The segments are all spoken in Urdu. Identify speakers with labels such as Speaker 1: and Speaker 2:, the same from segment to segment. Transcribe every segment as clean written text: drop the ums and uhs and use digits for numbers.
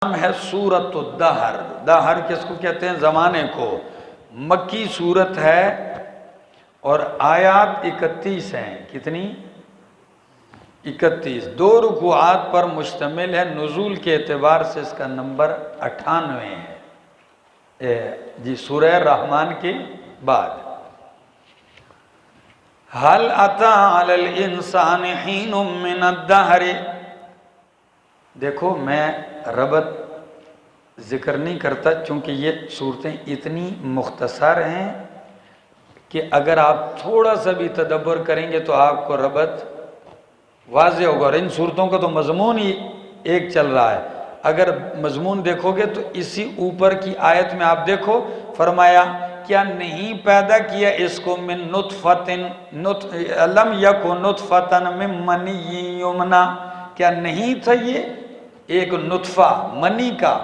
Speaker 1: نام ہے سورۃ الدہر۔ دہر کس کو کہتے ہیں؟ زمانے کو۔ مکی سورت ہے اور آیات 31 ہیں۔ کتنی؟ 31۔ 2 رکوعات پر مشتمل ہے۔ نزول کے اعتبار سے اس کا نمبر 98 ہے جی، سورہ رحمان کے بعد۔ حل اتی علی الانسان حین من الدہر۔ دیکھو میں ربط ذکر نہیں کرتا چونکہ یہ صورتیں اتنی مختصر ہیں کہ اگر آپ تھوڑا سا بھی تدبر کریں گے تو آپ کو ربط واضح ہوگا، اور ان صورتوں کا تو مضمون ہی ایک چل رہا ہے۔ اگر مضمون دیکھو گے تو اسی اوپر کی آیت میں آپ دیکھو، فرمایا کیا نہیں پیدا کیا اس کو من نطفۃ لم یکن نطفۃ من منی یمنی، کیا نہیں تھا یہ ایک نطفہ منی کا؟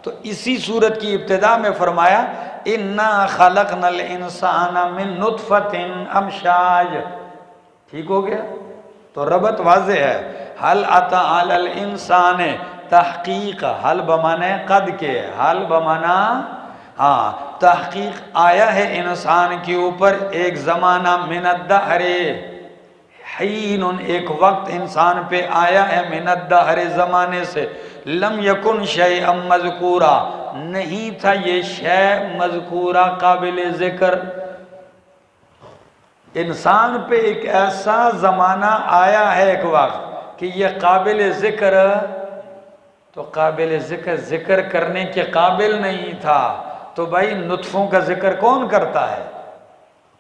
Speaker 1: تو اسی صورت کی ابتدا میں فرمایا انا خلقنا الانسان من نطفۃ امشاج۔ ٹھیک ہو گیا؟ تو ربط واضح ہے۔ حل اتی علی الانسان، تحقیق، حل بمانے قد کے، حل بمانا تحقیق آیا ہے انسان کے اوپر ایک زمانہ، من الدہر، حین ایک وقت انسان پہ آیا ہے، من الدہر زمانے سے، لم یکن شیئا مذکورا نہیں تھا یہ شے مذکورا قابل ذکر۔ انسان پہ ایک ایسا زمانہ آیا ہے ایک وقت کہ یہ قابل ذکر، تو قابل ذکر کرنے کے قابل نہیں تھا، تو بھائی نطفوں کا ذکر کون کرتا ہے؟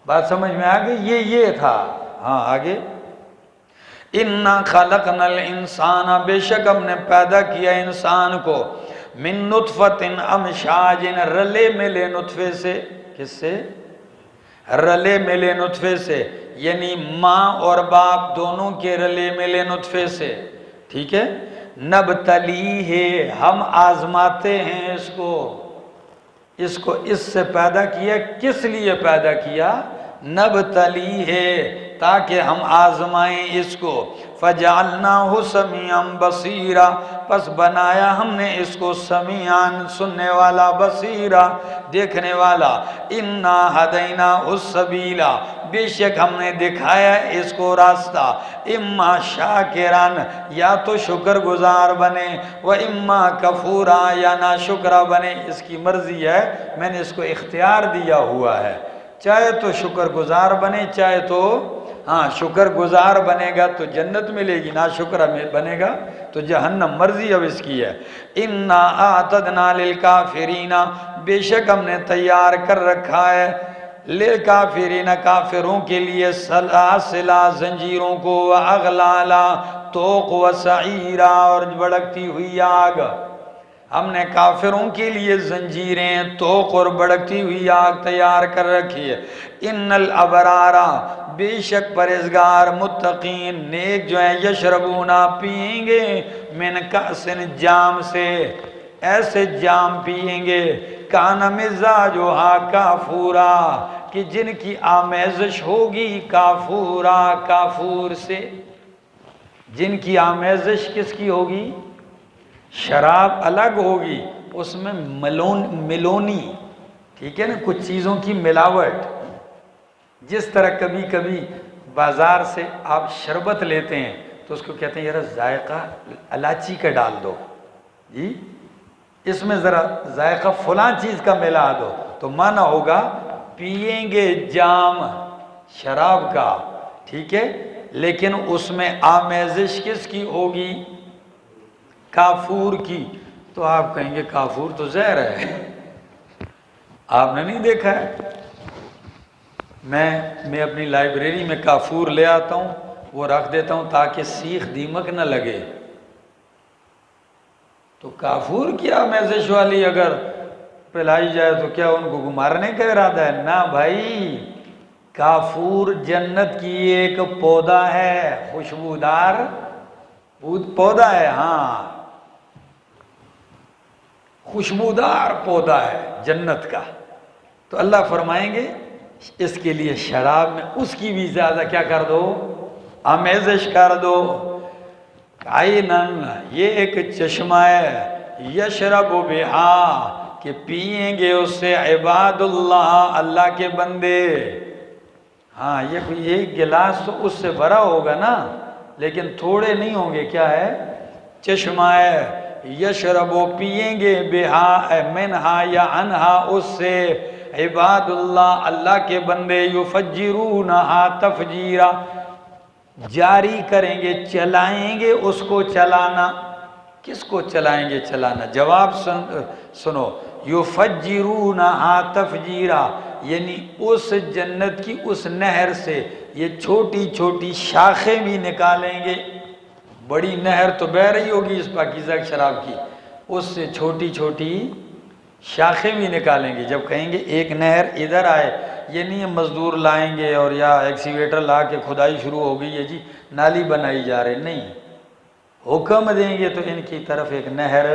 Speaker 1: بات سمجھ میں آ گئی؟ یہ تھا۔ ہاں آگے، انا خلقنا الانسان، بے شک ہم نے پیدا کیا انسان کو، من نطفۃ امشاج، رلے ملے نطفے سے۔ کس سے؟ رلے ملے نطفے سے، یعنی ماں اور باپ دونوں کے رلے ملے نطفے سے، ٹھیک ہے؟ نبتلیہ، ہم آزماتے ہیں اس کو اس سے پیدا کیا۔ کس لیے پیدا کیا؟ نبتلیہ، تاکہ ہم آزمائیں اس کو۔ فجعلناہ سمیعا بصیرا، پس بنایا ہم نے اس کو سمیعاً، سننے والا، بصیرا، دیکھنے والا۔ انا ہدیناہ السبیل، بے شک ہم نے دکھایا اس کو راستہ، اما شاکران، یا تو شکر گزار بنے، و اما کفورا، یا نا شکرہ بنے۔ اس کی مرضی ہے، میں نے اس کو اختیار دیا ہوا ہے، چاہے تو شکر گزار بنے، چاہے تو شکر گزار بنے گا تو جنت ملے گی، نا شکر بنے گا تو جہنم، مرضی اب اس کی ہے۔ انا اعتدنا للکافرین، بے شک ہم نے تیار کر رکھا ہے، للکافرین، کافروں کے لیے، سلاسلا، زنجیروں کو، واغلالا، طوق، وسعیرا، اور بھڑکتی ہوئی آگ۔ ہم نے کافروں کے لیے زنجیریں، طوق اور بھڑکتی ہوئی آگ تیار کر رکھی ہے۔ ان الابرارا، بے شک پرہیزگار، متقین، نیک جو ہیں، یشربونا، پئیں گے، من کأس، جام سے، ایسے جام پئیں گے، کان مزاجھا کافورا، کہ جن کی آمیزش ہوگی کافورا، کافور سے۔ جن کی آمیزش کس کی ہوگی؟ شراب الگ ہوگی، اس میں ملونی، ٹھیک ہے نا، کچھ چیزوں کی ملاوٹ۔ جس طرح کبھی کبھی بازار سے آپ شربت لیتے ہیں تو اس کو کہتے ہیں یار ذائقہ الائچی کا ڈال دو، جی اس میں ذرا ذائقہ فلاں چیز کا ملا دو، تو معنی ہوگا پئیں گے جام شراب کا، ٹھیک ہے، لیکن اس میں آمیزش کس کی ہوگی؟ کافور کی۔ تو آپ کہیں گے کافور تو زہر ہے، آپ نے نہیں دیکھا ہے؟ میں اپنی لائبریری میں کافور لے آتا ہوں، وہ رکھ دیتا ہوں تاکہ سیخ دیمک نہ لگے۔ تو کافور کی آمیزش والی اگر پلائی جائے تو کیا ان کو مارنے کا ارادہ ہے؟ نہ بھائی، کافور جنت کی ایک پودا ہے، خوشبودار پودا ہے، ہاں خوشبودار پودا ہے جنت کا۔ تو اللہ فرمائیں گے اس کے لیے شراب میں اس کی بھی زیادہ کیا کر دو؟ آمیزش کر دو۔ عینن، یہ ایک چشمہ ہے، یشرب بہا کہ پئیں گے اس سے عباد اللہ اللہ کے بندے. ہاں یہ کوئی ایک گلاس تو اس سے بھرا ہوگا نا، لیکن تھوڑے نہیں ہوں گے. کیا ہے؟ چشمہ ہے. یشرب پئیں گے بہا منہا یا انہا اس سے عباد اللہ اللہ کے بندے یفجرونہا تفجیرا جاری کریں گے چلائیں گے اس کو چلانا. کس کو چلائیں گے چلانا؟ جواب سنو. یفجرونہا تفجیرا یعنی اس جنت کی اس نہر سے یہ چھوٹی چھوٹی شاخیں بھی نکالیں گے. بڑی نہر تو بہہ رہی ہوگی اس پاکیزہ شراب کی، اس سے چھوٹی چھوٹی شاخیں بھی نکالیں گے. جب کہیں گے ایک نہر ادھر آئے، یہ نہیں مزدور لائیں گے اور یا ایکسیویٹر لا کے کھدائی شروع ہو گئی ہے جی نالی بنائی جا رہے، نہیں، حکم دیں گے تو ان کی طرف ایک نہر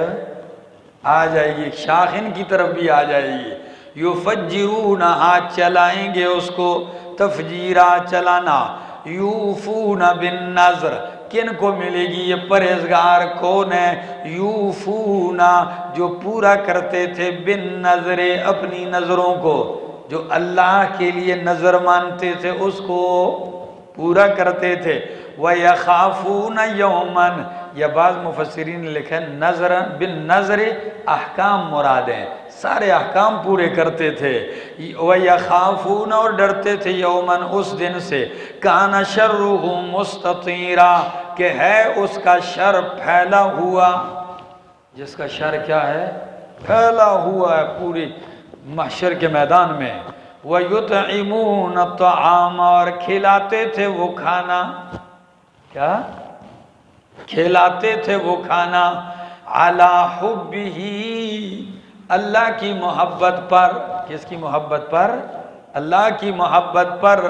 Speaker 1: آ جائے گی، ایک شاخ ان کی طرف بھی آ جائے گی. یفجرونہا چلائیں گے اس کو تفجیرا چلانا. یوفون بالنذر کن کو ملے گی؟ یہ پرہیزگار کون ہے؟ یوفون جو پورا کرتے تھے بالنذر اپنی نظروں کو، جو اللہ کے لیے نظر مانتے تھے اس کو پورا کرتے تھے. وَيَخَافُونَ يَوْمًا یا بعض مفسرین نے لکھا ہے نظر بالنظر احکام مراد ہیں، سارے احکام پورے کرتے تھے. وَيَخَافُونَ اور ڈرتے تھے یومن اس دن سے کان شرہ مستطیرا کہ ہے اس کا شر پھیلا ہوا. جس کا شر کیا ہے؟ پھیلا ہوا ہے پوری محشر کے میدان میں. وَيُطْعِمُونَ الطَّعَامَ اور کھلاتے تھے وہ کھانا. کیا کھلاتے تھے وہ کھانا؟ عَلَى حُبِّهِ اللہ کی محبت پر. کس کی محبت پر؟ اللہ کی محبت پر.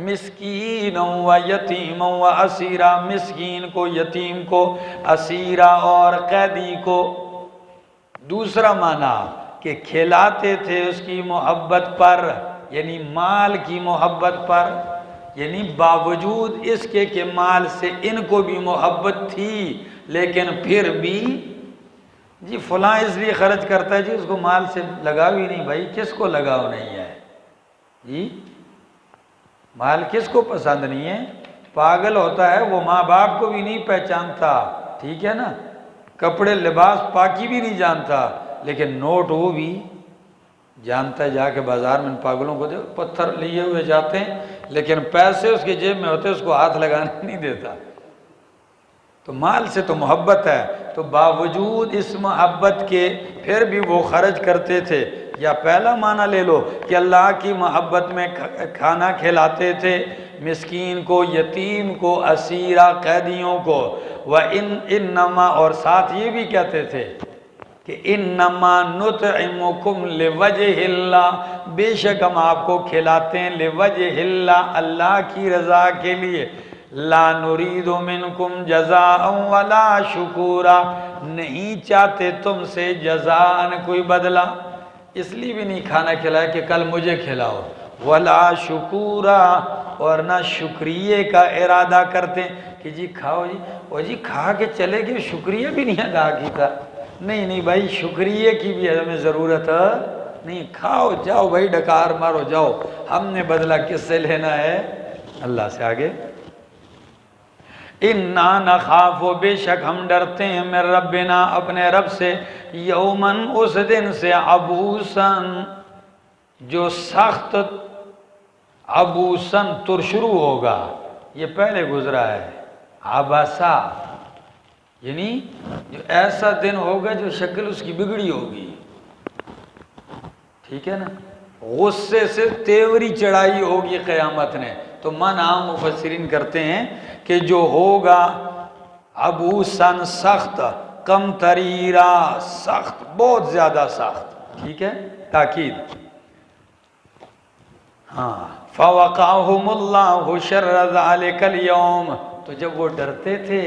Speaker 1: مسکین و یتیم و اسیرا مسکین کو، یتیم کو، اسیرا اور قیدی کو. دوسرا معنی کہ کھلاتے تھے اس کی محبت پر یعنی مال کی محبت پر، یعنی باوجود اس کے کہ مال سے ان کو بھی محبت تھی لیکن پھر بھی جی فلاں اس لیے خرچ کرتا ہے جی اس کو مال سے لگاؤ ہی نہیں. بھائی کس کو لگاؤ نہیں ہے جی؟ مال کس کو پسند نہیں ہے؟ پاگل ہوتا ہے وہ ماں باپ کو بھی نہیں پہچانتا، ٹھیک ہے نا، کپڑے لباس پاکی بھی نہیں جانتا، لیکن نوٹ وہ بھی جانتا ہے. جا کے بازار میں ان پاگلوں کو دیکھو پتھر لیے ہوئے جاتے ہیں لیکن پیسے اس کی جیب میں ہوتے اس کو ہاتھ لگانے نہیں دیتا. تو مال سے تو محبت ہے، تو باوجود اس محبت کے پھر بھی وہ خرچ کرتے تھے. یا پہلا معنی لے لو کہ اللہ کی محبت میں کھانا کھلاتے تھے مسکین کو، یتیم کو، اسیرہ قیدیوں کو. انما اور ساتھ یہ بھی کہتے تھے کہ انما نطعمکم لوجہ اللہ بے شک ہم آپ کو کھلاتے ہیں لوجہ اللہ اللہ کی رضا کے لیے. لا نرید منکم جزاء ولا شکورا نہیں چاہتے تم سے جزاء کوئی بدلہ، اس لیے بھی نہیں کھانا کھلایا کہ کل مجھے کھلاؤ، ولا شکورا اور نہ شکریہ کا ارادہ کرتے کہ جی کھاؤ جی، اور جی کھا کے چلے گئے شکریہ بھی نہیں ادا کیتا. نہیں بھائی شکریہ کی بھی ہمیں ضرورت نہیں، کھاؤ جاؤ بھائی ڈکار مارو جاؤ، ہم نے بدلہ کس سے لینا ہے؟ اللہ سے. آگے اِنَّا نَخَافُ بے شک ہم ڈرتے ہیں من ربنا اپنے رب سے یومن اس دن سے عبوسن جو سخت، عبوسن تر شروع ہوگا، یہ پہلے گزرا ہے. عباسا یعنی جو ایسا دن ہوگا جو شکل اس کی بگڑی ہوگی، ٹھیک ہے نا، غصے سے تیوری چڑھائی ہوگی قیامت نے. تو من عام مفسرین کرتے ہیں کہ جو ہوگا عبوسن سخت، کم تریرا سخت، بہت زیادہ سخت، ٹھیک ہے، تاکید. ہاں فَوَقَاهُمُ اللَّهُ شَرَّ ذَلِكَ الْيَوْمِ تو جب وہ ڈرتے تھے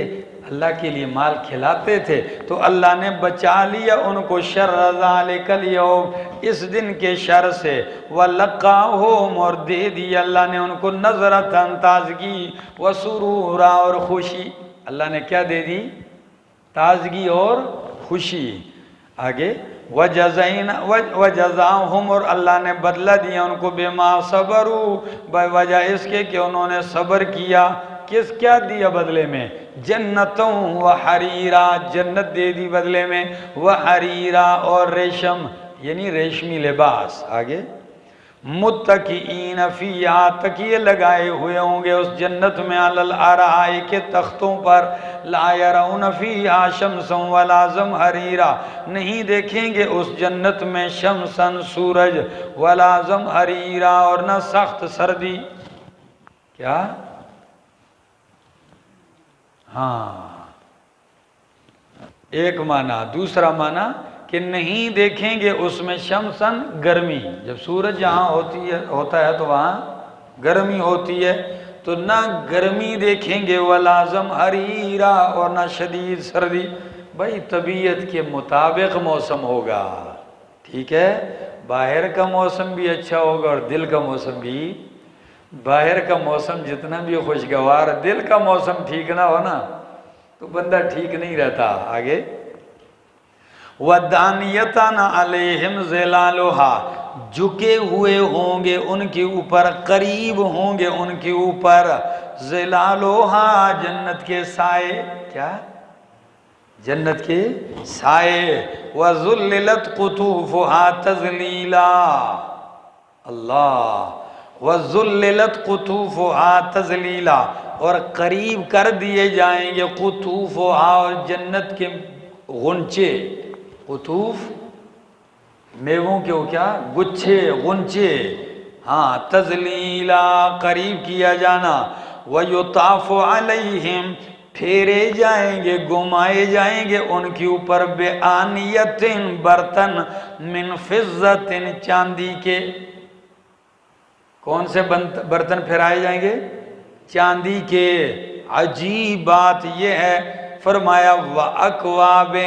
Speaker 1: اللہ کے لیے مال کھلاتے تھے تو اللہ نے بچا لیا ان کو شَرَّ ذَلِكَ الْيَوْمِ اس دن کے شر سے. وَلَقَّاهُمْ اور دے دی اللہ نے ان کو نظرتاً تازگی، وسرورا اور خوشی. اللہ نے کیا دے دی؟ تازگی اور خوشی. آگے وجزاہم، اور اللہ نے بدلہ دیا ان کو بما صبروا، بوجہ اس کے کہ انہوں نے صبر کیا۔ کیا دیا بدلے میں؟ جنتوں وحریرا، جنت دے دی بدلے میں، وحریرا اور ریشم یعنی ریشمی لباس۔ آگے متکئین فیہا، تکیے لگائے ہوئے ہوں گے اس جنت میں، علی الارائک کے تختوں پر، لا یرون فیہا شمسا ولا زمہریرا، نہیں دیکھیں گے اس جنت میں شمسا سورج، ولا زمہریرا اور نہ سخت سردی۔ کیا؟ ہاں ایک معنی۔ دوسرا معنی کہ نہیں دیکھیں گے اس میں شمسن، گرمی، جب سورج جہاں ہوتا ہے تو وہاں گرمی ہوتی ہے، تو نہ گرمی دیکھیں گے، ولا زمہریرا اور نہ شدید سردی۔ بھائی طبیعت کے مطابق موسم ہوگا، ٹھیک ہے؟ باہر کا موسم بھی اچھا ہوگا اور دل کا موسم بھی۔ باہر کا موسم جتنا بھی خوشگوار، دل کا موسم ٹھیک نہ ہو نا تو بندہ ٹھیک نہیں رہتا۔ آگے وَدَانِيَةً عَلَيْهِمْ ظِلَالُهَا، جھکے ہوئے ہوں گے ان کے اوپر، قریب ہوں گے ان کے اوپر، ظِلَالُهَا جنت کے سائے۔ کیا؟ جنت کے سائے۔ وَذُلِّلَتْ قُطُوفُهَا تَذْلِيلًا، اللہ، وَذُلِّلَتْ قُطُوفُهَا تَذْلِيلًا، اور قریب کر دیے جائیں گے قطوفها، اور جنت کے غنچے، قطوف میووں کے، کیا؟ گچھے، غنچے، ہاں، تذلیلا قریب کیا جانا۔ وَيُطَافُ عَلَيْهِمْ، پھیرے جائیں گے، گھمائے جائیں گے ان کے اوپر، بِآنِيَةٍ برتن، من فضة چاندی کے۔ کون سے برتن پھیرائے جائیں گے؟ چاندی کے۔ عجیب بات یہ ہے، فرمایا وَأَكْوَابٍ،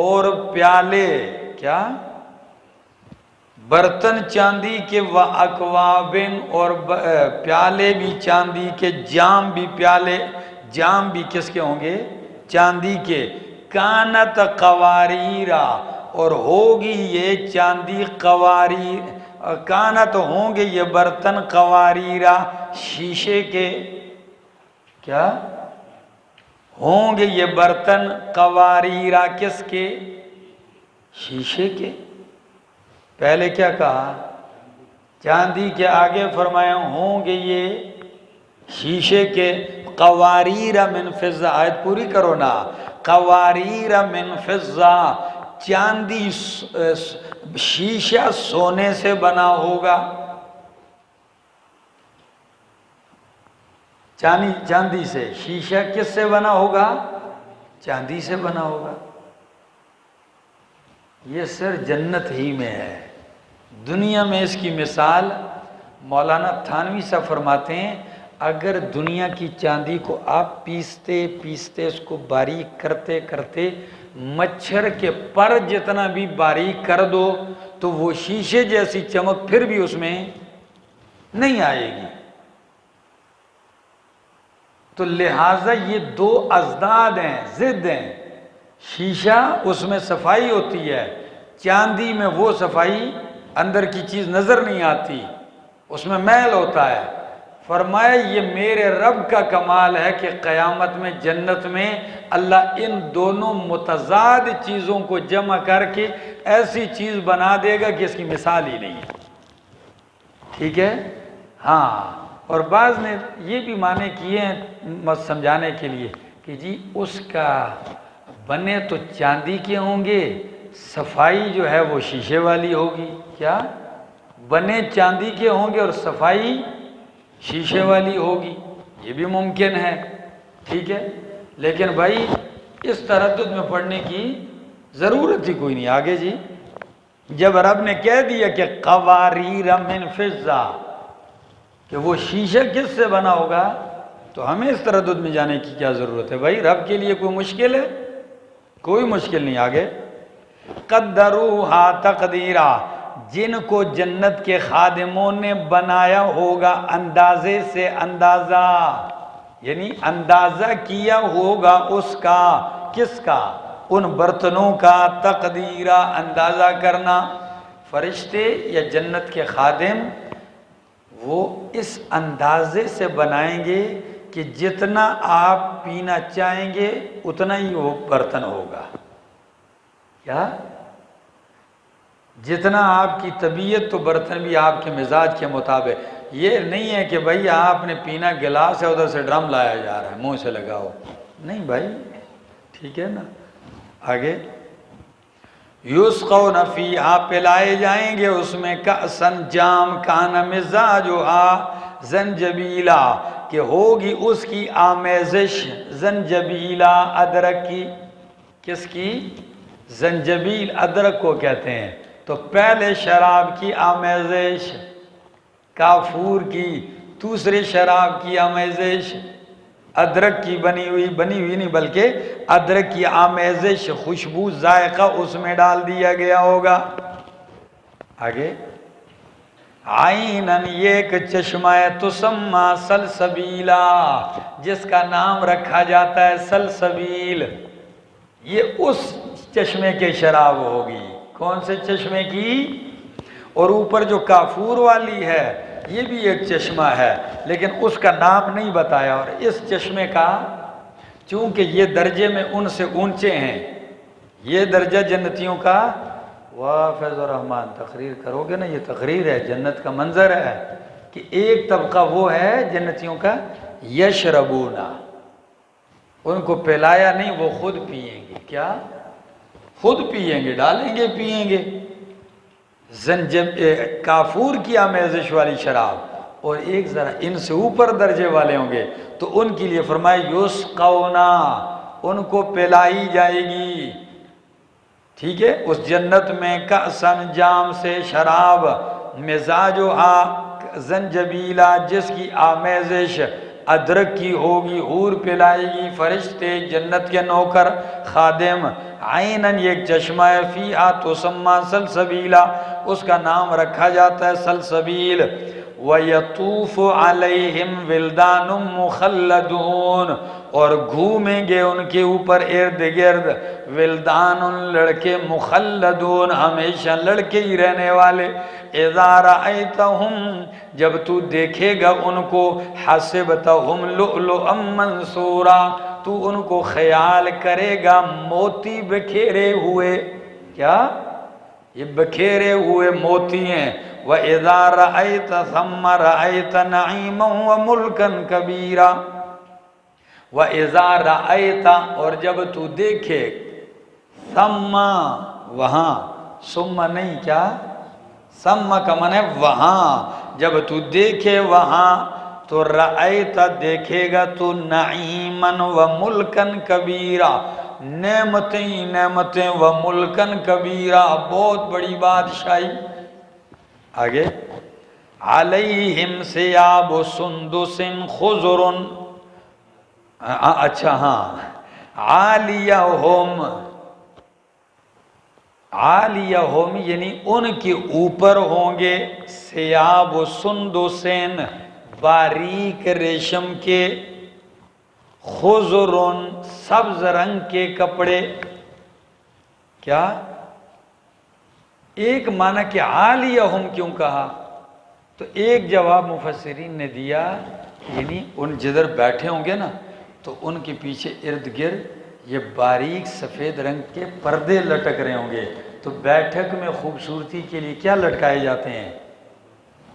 Speaker 1: اور پیالے۔ کیا؟ برتن چاندی کے، وَأَكْوَابٍ اور پیالے بھی چاندی کے، جام بھی پیالے، جام بھی کس کے ہوں گے؟ چاندی کے۔ کانت قواریرا، اور ہوگی یہ چاندی قواری، کانت ہوں گے یہ برتن قواریرا شیشے کے۔ کیا؟ ہوں گے یہ برتن قواریرا کس کے؟ شیشے کے۔ پہلے کیا کہا؟ چاندی کے، آگے فرمایا ہوں گے یہ شیشے کے۔ قواریر من فضہ، آیت پوری کرو نا۔ قواریر من فضہ، چاندی، شیشہ سونے سے بنا ہوگا۔ چاندی سے، شیشہ کس سے بنا ہوگا؟ چاندی سے بنا ہوگا۔ یہ صرف جنت ہی میں ہے، دنیا میں اس کی مثال مولانا تھانوی صاحب فرماتے ہیں، اگر دنیا کی چاندی کو آپ پیستے پیستے اس کو باریک کرتے کرتے مچھر کے پر جتنا بھی باریک کر دو تو وہ شیشے جیسی چمک پھر بھی اس میں نہیں آئے گی۔ تو لہٰذا یہ دو ازداد ہیں، ضد ہیں۔ شیشہ اس میں صفائی ہوتی ہے، چاندی میں وہ صفائی اندر کی چیز نظر نہیں آتی، اس میں میل ہوتا ہے۔ فرمایا یہ میرے رب کا کمال ہے کہ قیامت میں جنت میں اللہ ان دونوں متضاد چیزوں کو جمع کر کے ایسی چیز بنا دے گا کہ اس کی مثال ہی نہیں ہے، ٹھیک ہے؟ ہاں، اور بعض نے یہ بھی معنی کیے ہیں سمجھانے کے لیے کہ جی اس کا بنے تو چاندی کے ہوں گے، صفائی جو ہے وہ شیشے والی ہوگی۔ کیا؟ بنے چاندی کے ہوں گے اور صفائی شیشے والی ہوگی، یہ بھی ممکن ہے، ٹھیک ہے؟ لیکن بھائی اس تردد میں پڑھنے کی ضرورت ہی کوئی نہیں۔ آگے جی، جب رب نے کہہ دیا کہ قواریر من فضہ، کہ وہ شیشہ کس سے بنا ہوگا، تو ہمیں اس تردد میں جانے کی کیا ضرورت ہے؟ بھائی رب کے لیے کوئی مشکل ہے؟ کوئی مشکل نہیں۔ آگے قدروہا تقدیرا، جن کو جنت کے خادموں نے بنایا ہوگا اندازے سے اندازہ، یعنی اندازہ کیا ہوگا اس کا، کس کا؟ ان برتنوں کا تقدیرہ اندازہ کرنا. فرشتے یا جنت کے خادم وہ اس اندازے سے بنائیں گے کہ جتنا آپ پینا چاہیں گے اتنا ہی وہ برتن ہوگا. کیا؟ جتنا آپ کی طبیعت تو برتن بھی آپ کے مزاج کے مطابق. یہ نہیں ہے کہ بھائی آپ نے پینا گلاس ہے ادھر سے ڈرم لایا جا رہا ہے منہ سے لگاؤ. نہیں بھائی، ٹھیک ہے نا. آگے یسقون فیہا پلائے جائیں گے اس میں کأسن جام کان مزاجہا زنجبیلا کہ ہوگی اس کی آمیزش زنجبیلا ادرک کی. کس کی؟ زنجبیل ادرک کو کہتے ہیں. تو پہلے شراب کی آمیزش کافور کی، دوسرے شراب کی آمیزش ادرک کی بنی ہوئی نہیں بلکہ ادرک کی آمیزش خوشبو ذائقہ اس میں ڈال دیا گیا ہوگا. آگے عینن یہ ایک چشمہ ہے تسمى سلسبیلا جس کا نام رکھا جاتا ہے سلسبیل. یہ اس چشمے کے شراب ہوگی. کون سے چشمے کی؟ اور اوپر جو کافور والی ہے یہ بھی ایک چشمہ ہے لیکن اس کا نام نہیں بتایا. اور اس چشمے کا چونکہ یہ درجے میں ان سے اونچے ہیں، یہ درجہ جنتیوں کا. واہ فیض الرحمن تقریر کرو گے نا، یہ تقریر ہے، جنت کا منظر ہے کہ ایک طبقہ وہ ہے جنتیوں کا یشربونا، ان کو پلایا نہیں، وہ خود پئیں گے. کیا؟ خود پئیں گے، ڈالیں گے پئیں گے. کافور کی آمیزش والی شراب. اور ایک ذرا ان سے اوپر درجے والے ہوں گے تو ان کے لیے فرمائے یسقونا ان کو پلائی جائے گی. ٹھیک ہے، اس جنت میں کأسن جام سے شراب مزاجہا زنجبیلا جس کی آمیزش ادرک کی ہوگی. حور پلائے گی، فرشتے جنت کے نوکر خادم. عینن یہ ایک چشمہ ہے فیہا تسمى سلسبیلا اس کا نام رکھا جاتا ہے سلسبیل. وَيَطُوفُ عَلَيْهِمْ وِلْدَانٌ مُخَلَّدُونَ اور گھومیں گے ان کے اوپر ارد گرد ولدان لڑکے مخلدون ہمیشہ لڑکے ہی رہنے والے. اذا رأیتہم جب تو دیکھے گا ان کو حسبتہم لؤلؤا منثورا تو ان کو خیال کرے گا موتی بکھیرے ہوئے. کیا؟ یہ بکھیرے ہوئے موتی ہیں. وَإِذَا رَأَيْتَ ثَمَّ رَأَيْتَ نَعِيمًا وَمُلْكًا كَبِيرًا. وَإِذَا رَأَيْتَ اور جب تو دیکھے ثَمَّ وہاں، ثُمَّ نہیں کیا، ثَمَّ کا معنی ہے وہاں، جب تو دیکھے وہاں تو رأیت دیکھے گا تو نعیماً وملکاً کبیرا نعمتیں نعمتیں وملکاً کبیرا بہت بڑی بادشاہی. آگے علیہم ثیاب سندس خضر. اچھا ہاں، عالیہم عالیہم یعنی ان کے اوپر ہوں گے ثیاب سندسین باریک ریشم کے، خضر سبز رنگ کے کپڑے. کیا؟ ایک معنی کہ عالیہم کیوں کہا تو ایک جواب مفسرین نے دیا یعنی ان جدھر بیٹھے ہوں گے نا تو ان کے پیچھے ارد گرد یہ باریک سفید رنگ کے پردے لٹک رہے ہوں گے. تو بیٹھک میں خوبصورتی کے لیے کیا لٹکائے جاتے ہیں؟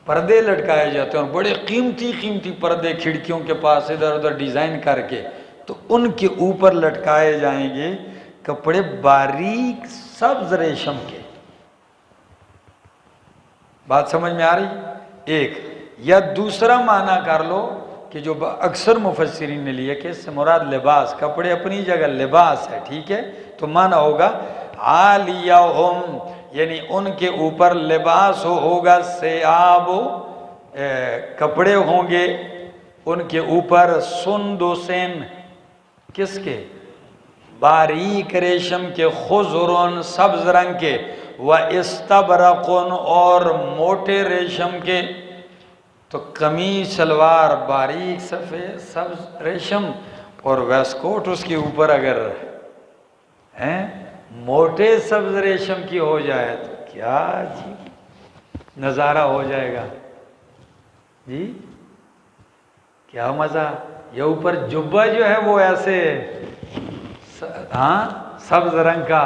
Speaker 1: پردے لٹکائے جاتے ہیں، اور بڑے قیمتی قیمتی پردے کھڑکیوں کے پاس ادھر ادھر ڈیزائن کر کے تو ان کے اوپر لٹکائے جائیں گے کپڑے باریک سبز ریشم کے. بات سمجھ میں آ رہی؟ ایک یا دوسرا معنی کر لو کہ جو اکثر مفسرین نے لیا کہ اس سے مراد لباس، کپڑے اپنی جگہ لباس ہے، ٹھیک ہے، تو معنی ہوگا عالیہم یعنی ان کے اوپر لباس ہوگا، ثیاب کپڑے ہوں گے ان کے اوپر، سندسین کس کے؟ باریک ریشم کے، خضرن سبز رنگ کے، وَإِسْتَبْرَقٌ اور موٹے ریشم کے. تو قمیص شلوار باریک سفید سبز ریشم اور ویسٹ کوٹ اس کے اوپر اگر ہیں موٹے سبز ریشم کی ہو جائے تو کیا جی نظارہ ہو جائے گا جی، کیا مزہ. یہ اوپر جبہ جو ہے وہ ایسے ہاں سبز رنگ کا.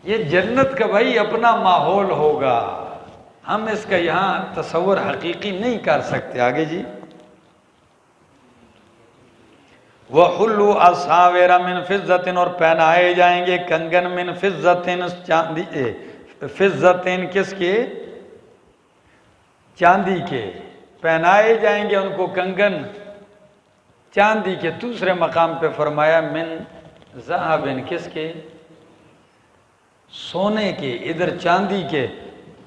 Speaker 1: یہ جنت کا بھائی اپنا ماحول ہوگا، ہم اس کا یہاں تصور حقیقی نہیں کر سکتے. آگے جی. وَحُلُّوا أَسَاوِرَ مِن فِضَّةٍ اور پہنائے جائیں گے کنگن من فضةٍ چاندی فضةٍ کس کے؟ چاندی کے. پہنائے جائیں گے ان کو کنگن چاندی کے. دوسرے مقام پہ فرمایا من ذهب کس کے؟ سونے کے. ادھر چاندی کے.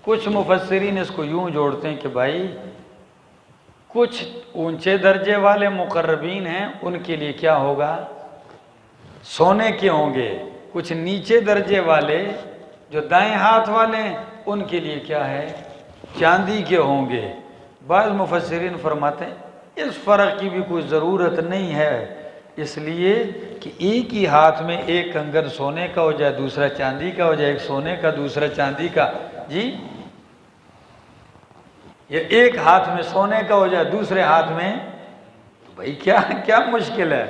Speaker 1: کچھ مفسرین اس کو یوں جوڑتے ہیں کہ بھائی کچھ اونچے درجے والے مقربین ہیں ان کے لیے کیا ہوگا؟ سونے کے ہوں گے. کچھ نیچے درجے والے جو دائیں ہاتھ والے ہیں ان کے لیے کیا ہے؟ چاندی کے ہوں گے. بعض مفسرین فرماتے ہیں اس فرق کی بھی کوئی ضرورت نہیں ہے، اس لیے کہ ایک ہی ہاتھ میں ایک کنگن سونے کا ہو جائے دوسرا چاندی کا ہو جائے، ایک سونے کا دوسرا چاندی کا. جی یہ ایک ہاتھ میں سونے کا ہو جائے دوسرے ہاتھ میں، بھائی کیا مشکل ہے؟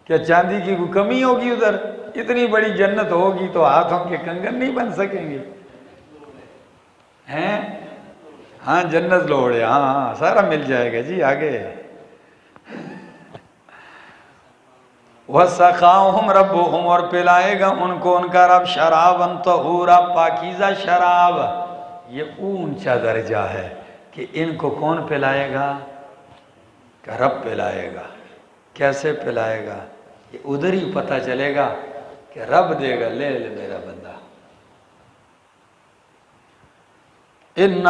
Speaker 1: کیا چاندی کی کوئی کمی ہوگی ادھر؟ اتنی بڑی جنت ہوگی تو ہاتھوں کے کنگن نہیں بن سکیں گے ہیں؟ ہاں جنت لوڑے، ہاں سارا مل جائے گا جی. آگے وَسَقَاهُمْ رَبُّهُمْ اور پلائے گا ان کو ان کا رب شرابًا طہورا پاکیزہ شراب. یہ اونچا درجہ ہے کہ ان کو کون پلائے گا؟ کہ رب پلائے گا. کیسے پلائے گا؟ یہ ادھر ہی پتہ چلے گا کہ رب دے گا. لے لے میرا بندہ. ان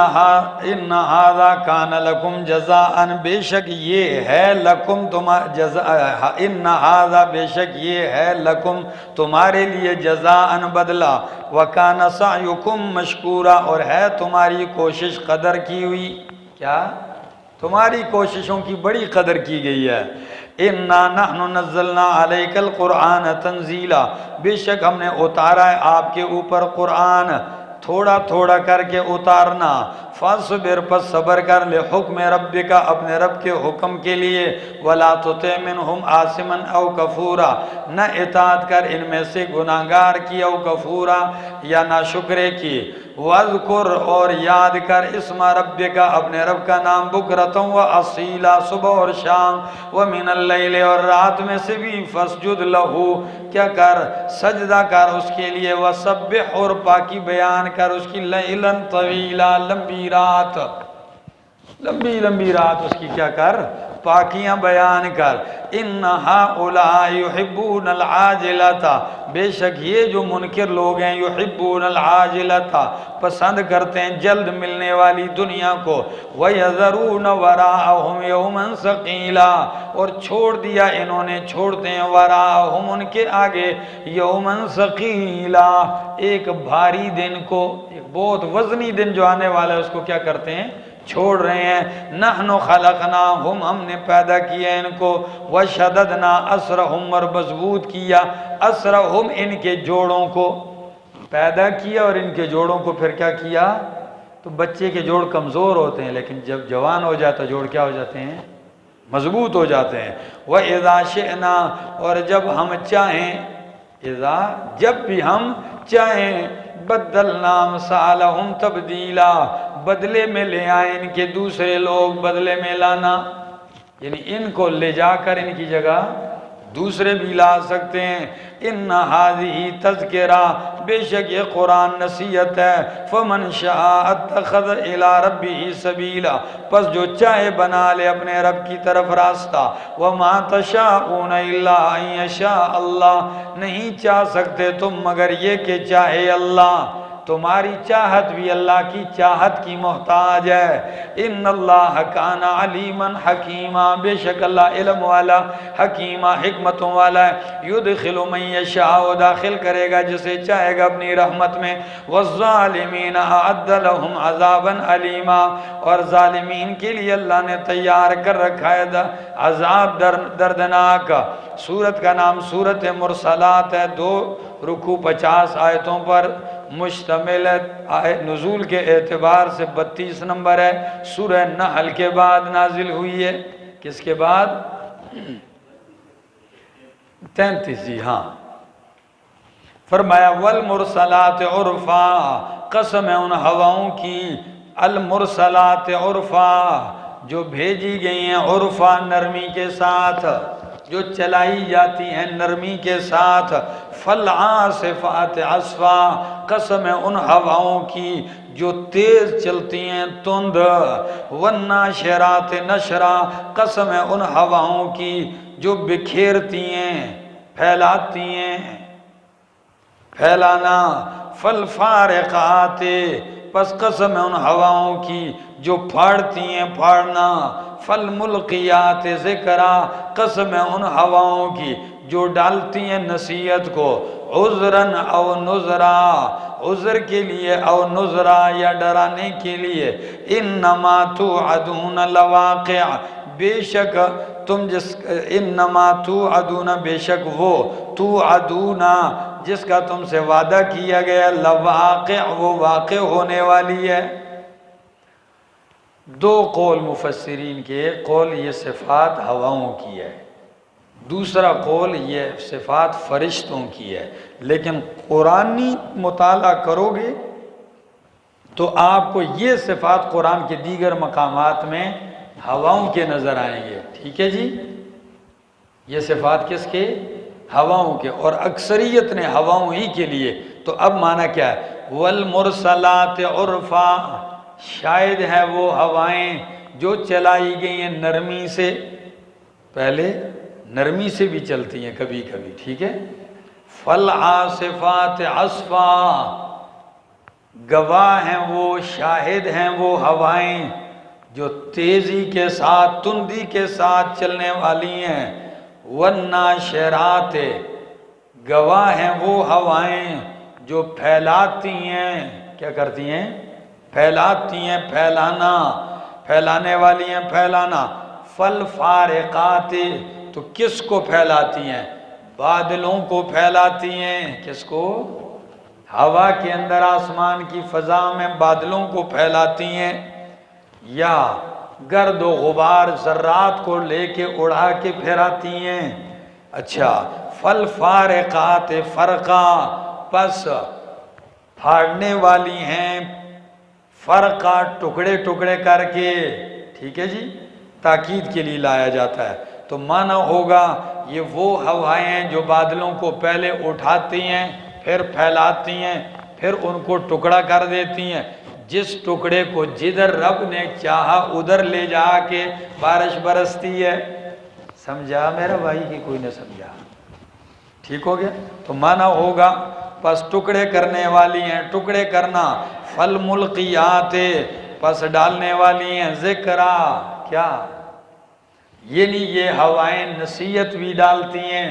Speaker 1: ھذا کان لکم جزاء بے شک یہ ہے لکم تمہارا جزاء، ان ھذا بے شک یہ ہے لکم تمہارے لیے جزاء بدلہ، وکان سعیکم مشکورا اور ہے تمہاری کوشش قدر کی ہوئی. کیا؟ تمہاری کوششوں کی بڑی قدر کی گئی ہے. انا نحن نزلنا علیک القرآن تنزیلا بے شک ہم نے اتارا ہے آپ کے اوپر قرآن تھوڑا تھوڑا کر کے اتارنا. فاصبر پس صبر کر لحکم ربک اپنے رب کے حکم کے لیے. ولا تطع منہم آثما او کفورا نہ اطاعت کر ان میں سے گناہگار کی او کفورا یا ناشکرے کی. وَاذْكُرْ اور یاد کر اسم ربک اپنے رب کا نام بکرۃ و اصیلا صبح اور شام. وَمِنَ اللَّيْلِ اور رات میں سے بھی فَاسْجُدْ لَهُ کیا کر سجدہ کر اس کے لیے. وَسَبِّحْ اور پاکی بیان کر اس کی لیلاً طویلا لمبی رات، لمبی لمبی رات اس کی کیا کر پاکیاں بیان کر. ان ہؤلاء یحبون العاجلۃ بے شک یہ جو منکر لوگ ہیں یحبون العاجلۃ پسند کرتے ہیں جلد ملنے والی دنیا کو. وَيَذَرُونَ وَرَاءَهُمْ يَوْمًا ثَقِيلًا اور چھوڑ دیا انہوں نے چھوڑتے ہیں وراءہم ان کے آگے یومًا ثقیلا ایک بھاری دن کو، ایک بہت وزنی دن جو آنے والا ہے اس کو کیا کرتے ہیں؟ چھوڑ رہے ہیں. نحن خلقناہم ہم نے پیدا کیا ان کو. وشددنا اسرہم اور مضبوط کیا اسرہم ان کے جوڑوں کو. پیدا کیا اور ان کے جوڑوں کو پھر کیا کیا؟ تو بچے کے جوڑ کمزور ہوتے ہیں لیکن جب جوان ہو جاتا جوڑ کیا ہو جاتے ہیں؟ مضبوط ہو جاتے ہیں. وَإِذَا شِئْنَا اور جب ہم چاہیں، اذا جب بھی ہم چاہیں، بدلنا امثالہم تبدیلا بدلے میں لے آئیں ان کے دوسرے لوگ. بدلے میں لانا یعنی ان کو لے جا کر ان کی جگہ دوسرے بھی لا سکتے ہیں. ان ھذہ تذکرہ بے شک یہ قرآن نصیحت ہے. فمن شاء اتخذ الی ربہ سبیلا پس جو چاہے بنا لے اپنے رب کی طرف راستہ. وما تشاءون الا ان یشاء اللہ نہیں چاہ سکتے تم مگر یہ کہ چاہے اللہ. تمہاری چاہت بھی اللہ کی چاہت کی محتاج ہے. ان اللہ کان علیما حکیما بے شک اللہ علم والا حکیمہ حکمتوں والا ہے. یدخل من یشاء داخل کرے گا جسے چاہے گا اپنی رحمت میں. والظالمین اعد لهم عذابا علیما اور ظالمین کے لیے اللہ نے تیار کر رکھا ہے عذاب دردناک. سورت کا نام سورت مرسلات ہے، 2 رکوع 50 آیتوں پر مشتمل ہے، نزول کے اعتبار سے 32 نمبر ہے، سورہ نحل کے بعد نازل ہوئی ہے۔ کس کے بعد؟ 33، جی ہاں۔ فرمایا والمرسلات عرفا، قسم ہے ان ہواؤں کی، المرسلات عرفا، جو بھیجی گئی ہیں عرفا، نرمی کے ساتھ، جو چلائی جاتی ہیں نرمی کے ساتھ، فالعاصفات عصفا، قسم ہے ان ہواؤں کی جو تیز چلتی ہیں تند، والناشرات نشرا، قسم ہے ان ہواؤں کی جو بکھیرتی ہیں، پھیلاتی ہیں، پھیلانا، فالفارقات، پس قسم ہے ان ہواؤں کی جو پھاڑتی ہیں پھاڑنا، فالملقیات ذکرا، قسم ہے ان ہواؤں کی جو ڈالتی ہیں نصیحت کو، عذراً او نذرا، عذر کے لیے او نذرا یا ڈرانے کے لیے، انما توعدون لواقع، بے شک تم انما توعدون، بے شک وہ توعدون جس کا تم سے وعدہ کیا گیا، لواقع، وہ واقع ہونے والی ہے۔ 2 قول مفسرین کے، ایک قول یہ صفات ہواؤں کی ہے، دوسرا قول یہ صفات فرشتوں کی ہے، لیکن قرآنی مطالعہ کرو گے تو آپ کو یہ صفات قرآن کے دیگر مقامات میں ہواؤں کے نظر آئیں گے، ٹھیک ہے جی؟ یہ صفات کس کے؟ ہواؤں کے، اور اکثریت نے ہواؤں ہی کے لیے، تو اب معنی کیا ہے؟ والمرسلات عرفا، شاید ہے وہ ہوائیں جو چلائی گئی ہیں نرمی سے، پہلے نرمی سے بھی چلتی ہیں کبھی کبھی، ٹھیک ہے؟ فالعاصفات عصفا، گواہ ہیں وہ، شاہد ہیں وہ ہوائیں جو تیزی کے ساتھ، تندی کے ساتھ چلنے والی ہیں، والناشرات، گواہ ہیں وہ ہوائیں جو پھیلاتی ہیں، کیا کرتی ہیں؟ پھیلاتی ہیں، پھیلانا، پھیلانے والی ہیں، پھیلانا، فالفارقات، تو کس کو پھیلاتی ہیں؟ بادلوں کو پھیلاتی ہیں، کس کو؟ ہوا کے اندر آسمان کی فضا میں بادلوں کو پھیلاتی ہیں، یا گرد و غبار ذرات کو لے کے اڑا کے پھیراتی ہیں۔ اچھا، فالفارقات فرقا، پس پھاڑنے والی ہیں، فرقا، ٹکڑے ٹکڑے کر کے، ٹھیک ہے جی؟ تاکید کے لیے لایا جاتا ہے، تو معنی ہوگا یہ وہ ہوائیں ہیں جو بادلوں کو پہلے اٹھاتی ہیں، پھر پھیلاتی ہیں، پھر ان کو ٹکڑا کر دیتی ہیں، جس ٹکڑے کو جدھر رب نے چاہا ادھر لے جا کے بارش برستی ہے۔ سمجھا میرا بھائی کہ کوئی نہ سمجھا؟ ٹھیک ہو گیا؟ تو معنی ہوگا پس ٹکڑے کرنے والی ہیں، ٹکڑے کرنا، فالملقیات، پس ڈالنے والی ہیں، ذکرا، کیا؟ یعنی یہ ہوائیں نصیحت بھی ڈالتی ہیں،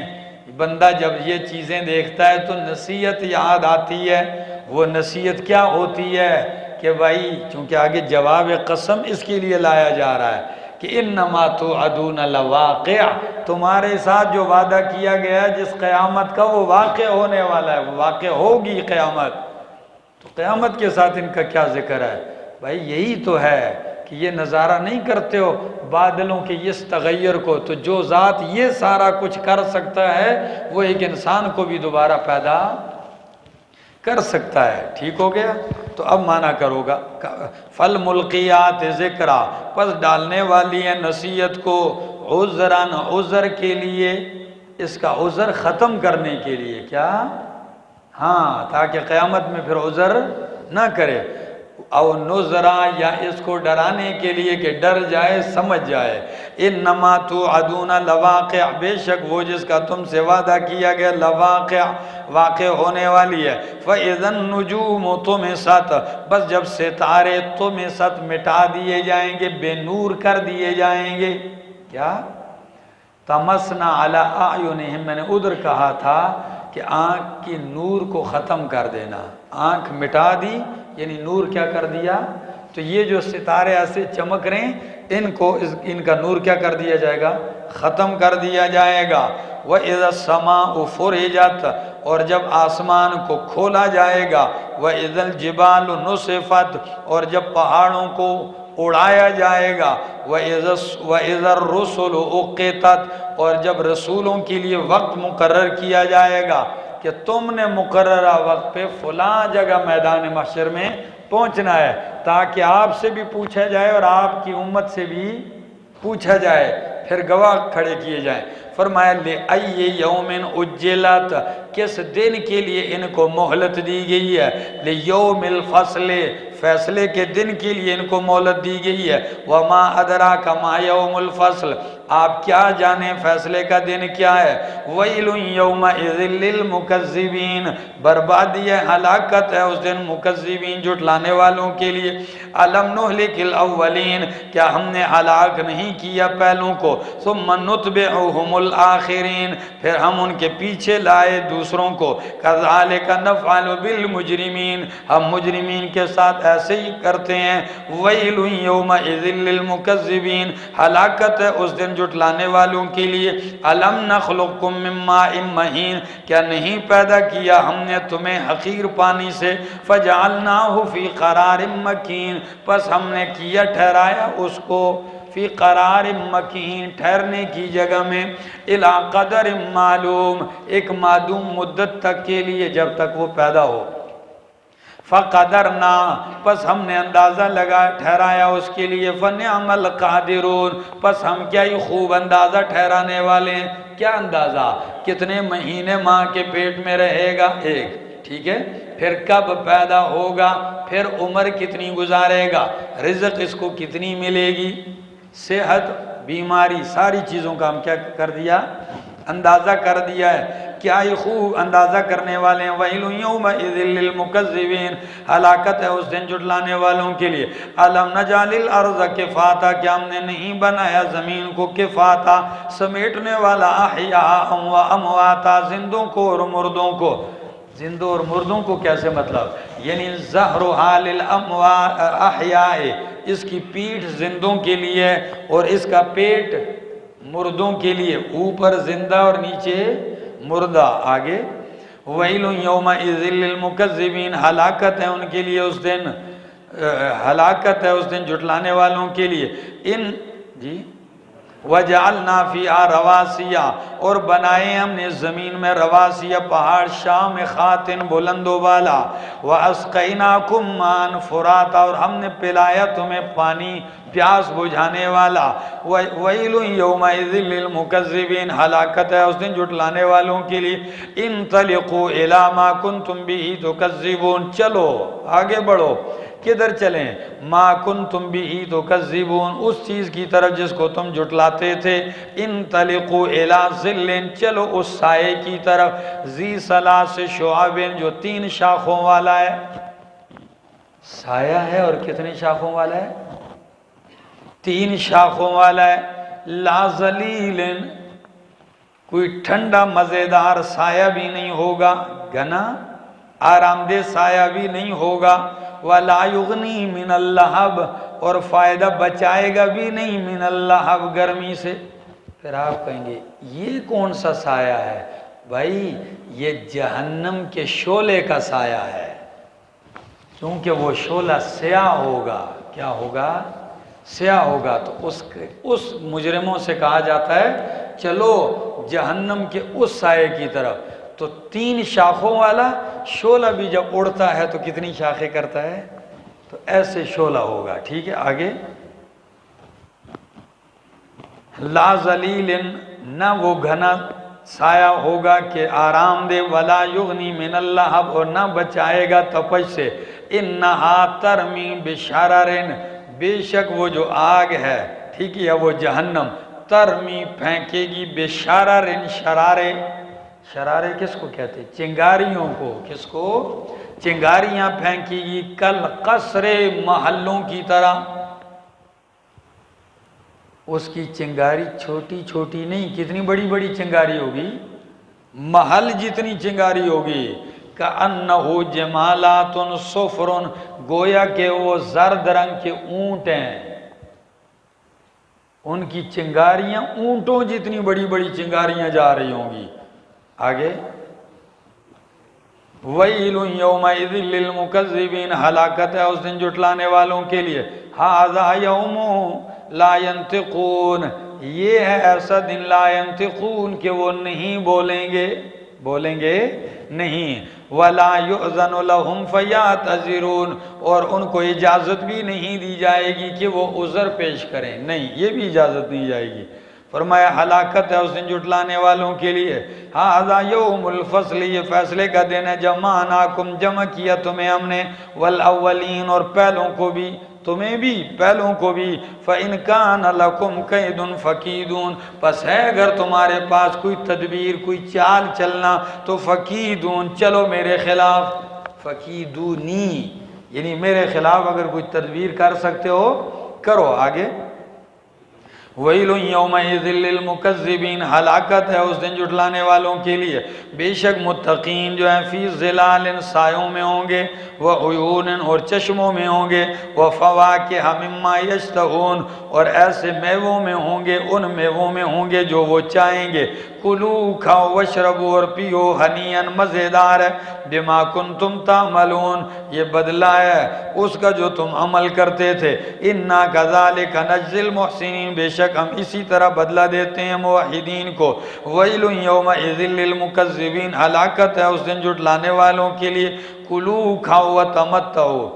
Speaker 1: بندہ جب یہ چیزیں دیکھتا ہے تو نصیحت یاد آتی ہے۔ وہ نصیحت کیا ہوتی ہے کہ بھائی، چونکہ آگے جواب قسم اس کے لیے لایا جا رہا ہے کہ انما توعدون لواقع، تمہارے ساتھ جو وعدہ کیا گیا جس قیامت کا، وہ واقع ہونے والا ہے، وہ واقع ہوگی قیامت، تو قیامت کے ساتھ ان کا کیا ذکر ہے؟ بھائی یہی تو ہے کہ یہ نظارہ نہیں کرتے ہو بادلوں کے اس تغیر کو، تو جو ذات یہ سارا کچھ کر سکتا ہے وہ ایک انسان کو بھی دوبارہ پیدا کر سکتا ہے، ٹھیک ہو گیا؟ تو اب معنی کرو گا، فالملقیات ذکرا، پس ڈالنے والی ہیں نصیحت کو، عذراً، عذر کے لیے، اس کا عذر ختم کرنے کے لیے، کیا؟ ہاں، تاکہ قیامت میں پھر عذر نہ کرے، او نذرا، یا اس کو ڈرانے کے لیے کہ ڈر جائے، سمجھ جائے، انما توعدون لواقع، بے شک وہ جس کا تم سے وعدہ کیا گیا، لواقع، واقع ہونے والی ہے، فَإِذَا النُّجُومُ طُمِسَتْ، بس جب ستارے طُمِسَتْ، مٹا دیے جائیں گے، بے نور کر دیے جائیں گے، کیا؟ تمسنا علی اعینہم، میں نے ادھر کہا تھا کہ آنکھ کی نور کو ختم کر دینا، آنکھ مٹا دی یعنی نور کیا کر دیا؟ تو یہ جو ستارے ایسے چمک رہے ہیں، ان کا نور کیا کر دیا جائے گا؟ ختم کر دیا جائے گا، وَإِذَا السَّمَاءُ فُرِجَتْ اور جب آسمان کو کھولا جائے گا، وَإِذَا الْجِبَالُ نُصِفَتْ اور جب پہاڑوں کو اڑایا جائے گا، وَإِذَا الرُّسُلُ أُقِّتَتْ اور جب رسولوں کے لیے وقت مقرر کیا جائے گا کہ تم نے مقررہ وقت پہ فلاں جگہ میدان محشر میں پہنچنا ہے، تاکہ آپ سے بھی پوچھا جائے اور آپ کی امت سے بھی پوچھا جائے، پھر گواہ کھڑے کیے جائیں۔ فرمایا لِأَيِّ يَوْمٍ أُجِّلَتْ کس دن کے لیے ان کو مہلت دی گئی ہے، لِيَوْمِ الْفَصْلِ فیصلے کے دن کے لیے ان کو مہلت دی گئی ہے، وَمَا أَدْرَاكَ مَا يَوْمُ الْفَصْلِ آپ کیا جانیں فیصلے کا دن کیا ہے، وَيْلٌ يَوْمَئِذٍ لِّلْمُكَذِّبِينَ بربادی ہے، ہلاکت ہے اس دن مکذبین جھٹلانے والوں کے لیے۔ أَلَمْ نُهْلِكِ الْأَوَّلِينَ کیا ہم نے ہلاک نہیں کیا پہلوں کو، ثُمَّ نُتْبِعُهُمُ الْآخِرِينَ پھر ہم ان کے پیچھے لائے دوسروں کو، كَذَلِكَ نَفْعَلُ بِالْمُجْرِمِينَ ہم مجرمین کے ساتھ ایسے ہی کرتے ہیں۔ وَيْلٌ يَوْمَئِذٍ لِّلْمُكَذِّبِينَ ہلاکت ہے اس دن جھٹلانے والوں کے لیے۔ أَلَمْ نَخْلُقكُّم مِّن مَّاءٍ مَّهِينٍ کیا نہیں پیدا کیا ہم نے تمہیں حقیر پانی سے، فَجَعَلْنَاهُ فِي قَرَارٍ مَّكِينٍ پس ہم نے کیا ٹھہرایا اس کو فی قرار مکین ٹھہرنے کی جگہ میں، الی قدر معلوم ایک معلوم مدت تک کے لیے جب تک وہ پیدا ہو، فقدرنا پس ہم نے اندازہ لگا ٹھہرایا اس کے لیے، فنعم القادرون پس ہم کیا ہی خوب اندازہ ٹھہرانے والے ہیں۔ کیا اندازہ؟ کتنے مہینے ماں کے پیٹ میں رہے گا ایک، ٹھیک ہے، پھر کب پیدا ہوگا، پھر عمر کتنی گزارے گا، رزق اس کو کتنی ملے گی، صحت بیماری ساری چیزوں کا ہم کیا کر دیا، اندازہ کر دیا ہے۔ کیا ہی خوب اندازہ کرنے والے ہیں۔ وَيْلٌ يَوْمَئِذٍ لِّلْمُكَذِّبِينَ ہلاکت ہے اس دن جھٹلانے والوں کے لیے۔ أَلَمْ نَجْعَلِ الْأَرْضَ كِفَاتًا کیا ہم نے نہیں بنایا زمین کو کفاتا سمیٹنے والا، أَحْيَاءً وَأَمْوَاتًا زندوں کو اور مردوں کو۔ زندوں اور مردوں کو کیسے مطلب، یعنی ظَهْرُهَا لِلْأَحْيَاءِ اس کی پیٹھ زندوں کے لیے اور اس کا پیٹ مردوں کے لیے، اوپر زندہ اور نیچے مردہ۔ آگے وَيْلٌ يَوْمَئِذٍ لِّلْمُكَذِّبِينَ ہلاکت ہے ان کے لیے اس دن، ہلاکت ہے اس دن جھٹلانے والوں کے لیے۔ جی وَجَعَلْنَا فِيهَا رَوَاسِيَ اور بنائے ہم نے زمین میں رواسیہ پہاڑ، شامخات بلند و بالا، وَأَسْقَيْنَاكُمْ مَاءً فُرَاتًا اور ہم نے پلایا تمہیں پانی پیاس بجھانے والا۔ وَيْلٌ يَوْمَئِذٍ لِّلْمُكَذِّبِينَ ہلاکت ہے اس دن جھٹلانے والوں کے لیے۔ انطلقوا إِلَىٰ مَا كُنتُم بِهِ تُكَذِّبُونَ چلو آگے بڑھو، کدھر چلیں، ما کنتم بِهِ تُكَذِّبُونَ اس چیز کی طرف جس کو تم جھٹلاتے تھے۔ انطلقوا إِلَىٰ ظِلٍّ چلو اس سائے کی طرف، ذِی ثَلَاثِ شُعَبٍ جو 3 شاخوں والا ہے، سایہ ہے اور کتنی شاخوں والا ہے، 3 شاخوں والا ہے۔ لا ظلیل کوئی ٹھنڈا مزیدار سایہ بھی نہیں ہوگا، گنا آرام دہ سایہ بھی نہیں ہوگا، وَلَا يُغْنِي مِنَ اللَّهَبِ اور فائدہ بچائے گا بھی نہیں من اللہب گرمی سے۔ پھر آپ کہیں گے یہ کون سا سایہ ہے؟ بھائی یہ جہنم کے شعلے کا سایہ ہے، کیونکہ وہ شعلہ سیاہ ہوگا۔ کیا ہوگا؟ سیاہ ہوگا۔ تو اس مجرموں سے کہا جاتا ہے چلو جہنم کے اس سائے کی طرف۔ تو 3 شاخوں والا شعلہ بھی جب اڑتا ہے تو کتنی شاخیں کرتا ہے، تو ایسے شعلہ ہوگا۔ ٹھیک ہے آگے، لا ذلیل نہ وہ گھنا سایہ ہوگا کہ آرام دے، ولا یغنی من اللہب اور نہ بچائے گا تپش سے، انہا ترمی بشرر بے شک وہ جو آگ ہے، ٹھیک ہے وہ جہنم، ترمی پھینکے گی بشرر شرارے، شرارے کس کو کہتے ہیں؟ چنگاریوں کو۔ کس کو؟ چنگاریاں پھینکے گی، کل قصر محلوں کی طرح۔ اس کی چنگاری چھوٹی چھوٹی نہیں، کتنی بڑی بڑی چنگاری ہوگی، محل جتنی چنگاری ہوگی۔ کأنہ جمالات صفر گویا کہ وہ زرد رنگ کے اونٹ ہیں۔ ان کی چنگاریاں اونٹوں جتنی بڑی بڑی چنگاریاں جا رہی ہوں گی. آگے وَيْلٌ يَوْمَئِذٍ لِّلْمُكَذِّبِينَ، ہلاکت ہے اس دن جھٹلانے والوں کے لیے. هَذَا يَوْمُ لَا يَنْطِقُونَ، یہ ہے ایسا دن لا ينطقون کہ وہ نہیں بولیں گے نہیں. وَلَا يُؤْذَنُ لَهُمْ فَيَعْتَذِرُونَ، اور ان کو اجازت بھی نہیں دی جائے گی کہ وہ عذر پیش کریں، نہیں یہ بھی اجازت نہیں جائے گی. فرمایا ہلاکت ہے اس دن جھٹلانے والوں کے لیے. ھذا یوم الفصل، یہ فیصلے کا دن ہے. جمعناکم، جمع کیا تمہیں ہم نے. والاولین، اور پہلوں کو بھی، تمہیں بھی پہلوں کو بھی. فَإِنْ كَانَ لَكُمْ كَيْدٌ فَكِيدُونَ، پس ہے اگر تمہارے پاس کوئی تدبیر، کوئی چال چلنا تو فَكِيدُونَ، چلو میرے خلاف. فَكِيدُونِي، یعنی میرے خلاف اگر کوئی تدبیر کر سکتے ہو کرو. آگے وَيْلٌ يَوْمَئِذٍ لِّلْمُكَذِّبِينَ، ہلاکت ہے اس دن جھٹلانے والوں کے لیے. بے شک متقین جو ہیں فی ظلال، سایوں میں ہوں گے. وعیون، اور چشموں میں ہوں گے. وفواکہ مما یشتہون، اور ایسے میووں میں ہوں گے، ان میووں میں ہوں گے جو وہ چاہیں گے. کلو، کھاؤ، وشربو، اور پیو، ہنیئن، مزیدار ہے. بما کنتم تعملون، یہ بدلہ ہے اس کا جو تم عمل کرتے تھے. انا کذالک نجزی المحسنین، بے شک ہم اسی طرح بدلہ دیتے ہیں موحدین کو. ویل یومئذ للمکذبین، ہلاکت ہے اس دن جھٹلانے والوں کے لیے. کلو، کھاؤ، وتمتعوا،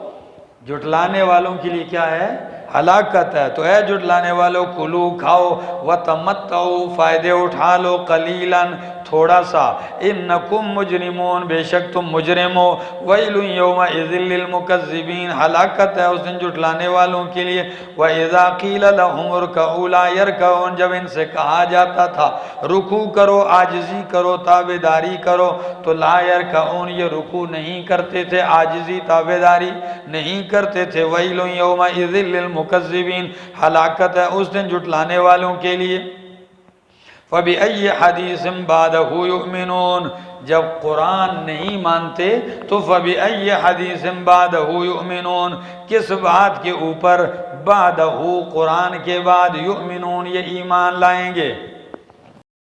Speaker 1: جھٹلانے والوں کے لیے کیا ہے؟ ہلاکت ہے. تو اے جھٹلانے والوں، کلو، کھاؤ، وتمتعوا، فائدے اٹھا لو، قلیلاً، تھوڑا سا. انکم مجرمون، بے شک تم مجرم ہو. ویل یومئذ للمکذبین، ہلاکت ہے اس دن جھٹلانے والوں کے لیے. وَإِذَا قِيلَ لَهُمُ ارْكَعُوا لَا يَرْكَعُونَ، جب ان سے کہا جاتا تھا رکوع کرو، عاجزی کرو، تابعداری کرو، تو لا يرکعون، یہ رکوع نہیں کرتے تھے، عاجزی تابعداری نہیں کرتے تھے. ویل یومئذ للمکذبین، ہلاکت ہے اس دن جھٹلانے والوں کے لیے. فَبِأَيِّ حَدِيثٍ بَعْدَهُ يُؤْمِنُونَ، جب قرآن نہیں مانتے تو فَبِأَيِّ حَدِيثٍ بَعْدَهُ يُؤْمِنُونَ، کس بات کے اوپر بعدہ، قرآن کے بعد، یؤمنون، یہ ایمان لائیں گے.